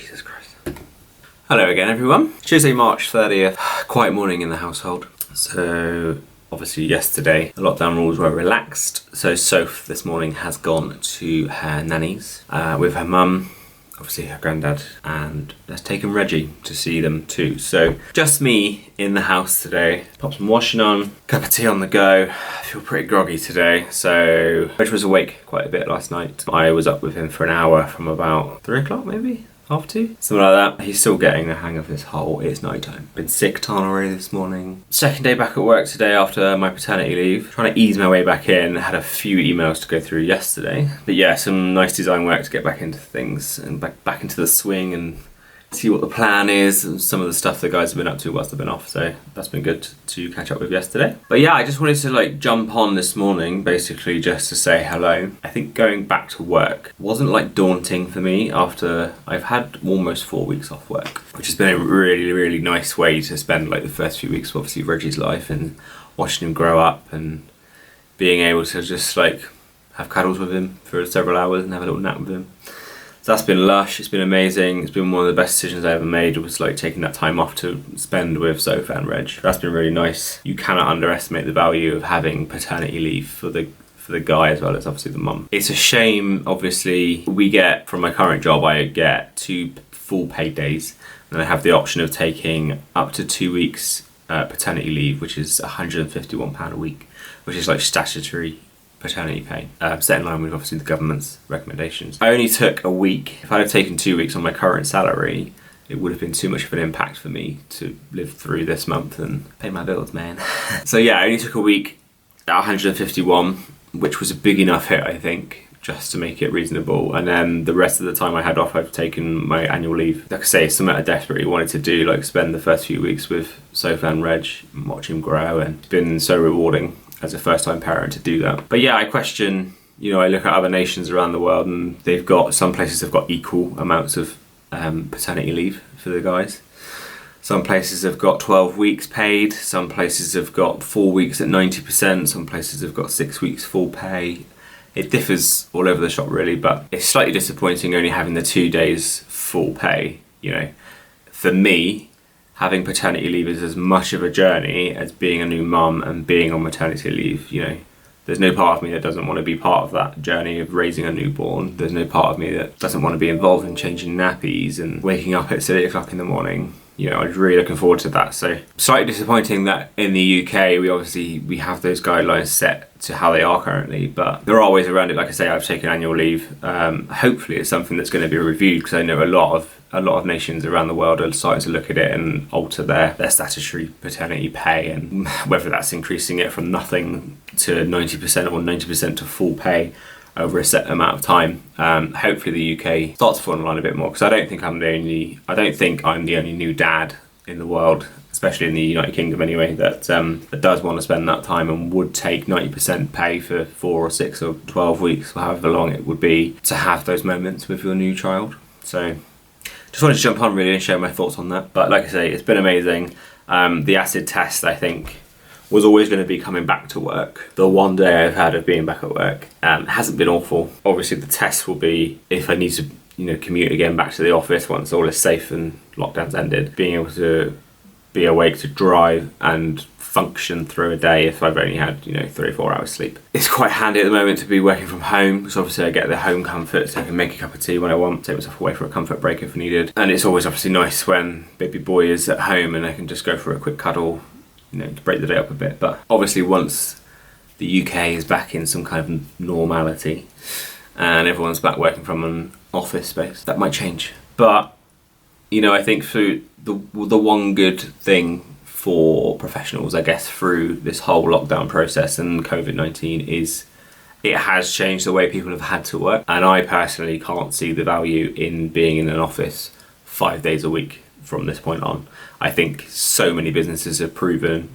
Jesus Christ. Hello again, everyone. Tuesday, March 30th. Quiet morning in the household. So, obviously yesterday, the lockdown rules were relaxed. So, Soph this morning has gone to her nanny's with her mum, obviously her granddad, and has taken Reggie to see them too. So, just me in the house today. Pop some washing on, cup of tea on the go. I feel pretty groggy today. So, Reggie was awake quite a bit last night. I was up with him for an hour from about 3 o'clock maybe? Half 2? Something like that. He's still getting the hang of this whole it's night time. Been sick ton already this morning. Second day back at work today after my paternity leave. Trying to ease my way back in. Had a few emails to go through yesterday. But yeah, some nice design work to get back into things and back into the swing and see what the plan is and some of the stuff the guys have been up to whilst I've been off. So that's been good to catch up with yesterday. But yeah, I just wanted to jump on this morning basically just to say hello. I think going back to work wasn't daunting for me after I've had almost 4 weeks off work, which has been a really, really nice way to spend the first few weeks of obviously Reggie's life and watching him grow up and being able to just have cuddles with him for several hours and have a little nap with him. So that's been lush, it's been amazing. It's been one of the best decisions I ever made, was taking that time off to spend with Soph and Reg. That's been really nice. You cannot underestimate the value of having paternity leave for the guy as well as obviously the mum. It's a shame, obviously, from my current job, I get 2 full paid days, and I have the option of taking up to 2 weeks paternity leave, which is £151 a week, which is statutory paternity pay, set in line with obviously the government's recommendations. I only took a week. If I'd have taken 2 weeks on my current salary, it would have been too much of an impact for me to live through this month and pay my bills, man. So yeah, I only took a week at 151, which was a big enough hit, I think, just to make it reasonable. And then the rest of the time I had off, I've taken my annual leave. Like I say, it's something I desperately wanted to do, spend the first few weeks with Soph and Reg and watch him grow, and it's been so rewarding as a first-time parent to do that. But yeah, I question, I look at other nations around the world and some places have got equal amounts of paternity leave for the guys. Some places have got 12 weeks paid, some places have got 4 weeks at 90%, some places have got 6 weeks full pay. It differs all over the shop really, but it's slightly disappointing only having the 2 days full pay. For me, having paternity leave is as much of a journey as being a new mum and being on maternity leave. There's no part of me that doesn't want to be part of that journey of raising a newborn. There's no part of me that doesn't want to be involved in changing nappies and waking up at 8 o'clock in the morning. I was really looking forward to that. So slightly disappointing that in the UK we have those guidelines set to how they are currently, but there are ways around it. Like I say, I've taken annual leave. Hopefully it's something that's going to be reviewed, because I know a lot of nations around the world are starting to look at it and alter their statutory paternity pay, and whether that's increasing it from nothing to 90% or 90% to full pay over a set amount of time. Hopefully the UK starts to fall in line a bit more, because I don't think I'm the only new dad in the world, especially in the United Kingdom anyway, that does want to spend that time and would take 90% pay for 4 or 6 or 12 weeks, or however long it would be, to have those moments with your new child. So just wanted to jump on really and share my thoughts on that. But like I say, it's been amazing. The acid test, I think, was always going to be coming back to work. The one day I've had of being back at work hasn't been awful. Obviously the test will be if I need to commute again back to the office once all is safe and lockdown's ended, being able to be awake to drive and function through a day if I've only had 3 or 4 hours sleep. It's quite handy at the moment to be working from home, because obviously I get the home comfort, so I can make a cup of tea when I want, take myself away for a comfort break if needed. And it's always obviously nice when baby boy is at home and I can just go for a quick cuddle, to break the day up a bit. But obviously once the UK is back in some kind of normality and everyone's back working from an office space, that might change. But I think through the one good thing for professionals, I guess, through this whole lockdown process and COVID-19 is it has changed the way people have had to work. And I personally can't see the value in being in an office 5 days a week from this point on. I think so many businesses have proven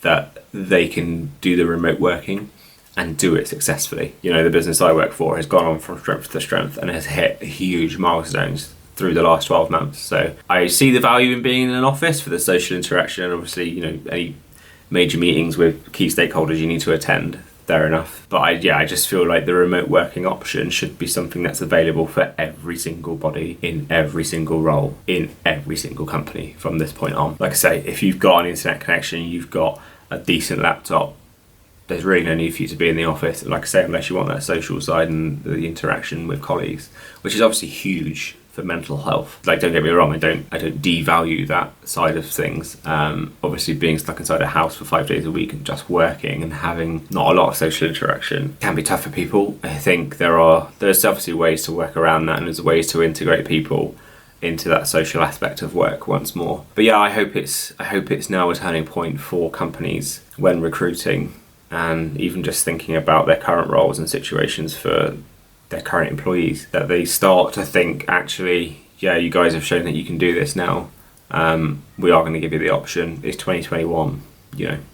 that they can do the remote working and do it successfully. The business I work for has gone on from strength to strength and has hit huge milestones through the last 12 months. So I see the value in being in an office for the social interaction, and obviously, any major meetings with key stakeholders you need to attend. fair enough. But I just feel like the remote working option should be something that's available for every single body in every single role in every single company from this point on. Like I say, if you've got an internet connection, you've got a decent laptop, there's really no need for you to be in the office, like I say, unless you want that social side and the interaction with colleagues, which is obviously huge for mental health. Like, don't get me wrong, I don't devalue that side of things. Obviously, being stuck inside a house for 5 days a week and just working and having not a lot of social interaction can be tough for people. I think there's obviously ways to work around that, and there's ways to integrate people into that social aspect of work once more. But yeah, I hope it's now a turning point for companies when recruiting, and even just thinking about their current roles and situations for their current employees, that they start to think, actually, yeah, you guys have shown that you can do this now. We are going to give you the option. It's 2021.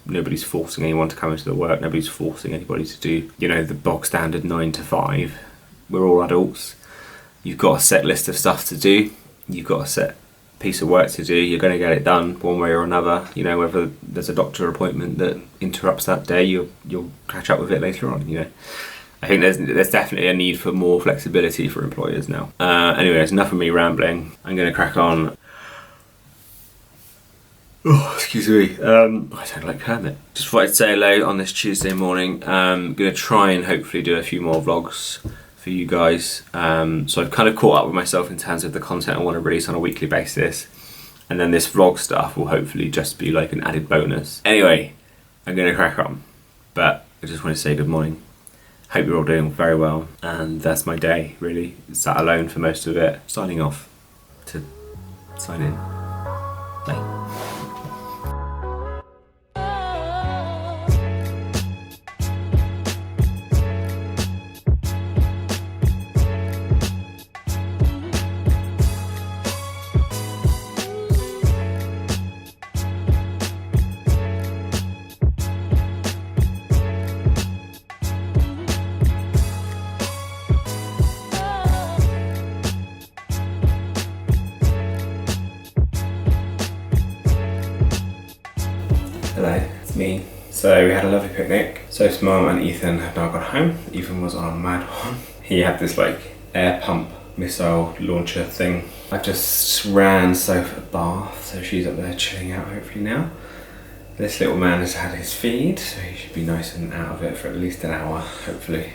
Nobody's forcing anyone to come into the work. Nobody's forcing anybody to do, the bog standard 9 to 5. We're all adults. You've got a set list of stuff to do. You've got a set piece of work to do. You're going to get it done one way or another. Whether there's a doctor appointment that interrupts that day, you'll catch up with it later on. I think there's definitely a need for more flexibility for employers now. Anyway, it's enough of me rambling. I'm going to crack on. Oh, excuse me. I sound like Kermit. Just thought I'd say hello on this Tuesday morning. I'm going to try and hopefully do a few more vlogs for you guys. So I've kind of caught up with myself in terms of the content I want to release on a weekly basis. And then this vlog stuff will hopefully just be like an added bonus. Anyway, I'm going to crack on. But I just want to say good morning. Hope you're all doing very well, and that's my day, really. Sat alone for most of it. Signing off to sign in. Bye. Hello, it's me. So we had a lovely picnic. Soph's mum and Ethan have now gone home. Ethan was on a mad one. He had this air pump missile launcher thing. I've just ran Soph a bath, so she's up there chilling out hopefully now. This little man has had his feed, so he should be nice and out of it for at least an hour, hopefully.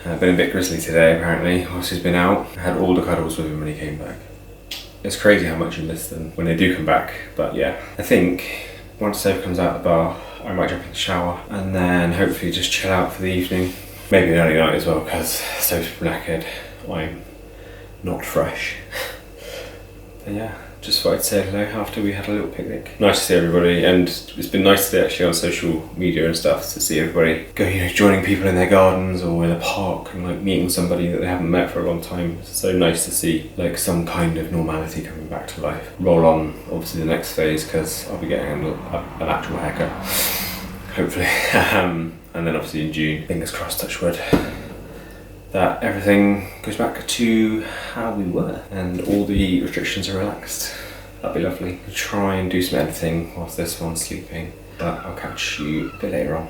Been a bit grizzly today apparently, whilst he's been out. I had all the cuddles with him when he came back. It's crazy how much you miss them when they do come back, but yeah. I think once Soph comes out of the bar, I might jump in the shower and then hopefully just chill out for the evening. Maybe the early night as well, because Soph's knackered. I'm not fresh. But yeah, just thought I'd say hello after we had a little picnic. Nice to see everybody, and it's been nice today actually on social media and stuff to see everybody go, joining people in their gardens or in a park and meeting somebody that they haven't met for a long time. It's so nice to see some kind of normality coming back to life. Roll on, obviously, the next phase, because I'll be getting an actual haircut, hopefully. And then obviously in June, fingers crossed, touch wood, that everything goes back to how we were and all the restrictions are relaxed. That'd be lovely. I'll try and do some editing whilst this one's sleeping, but I'll catch you a bit later on.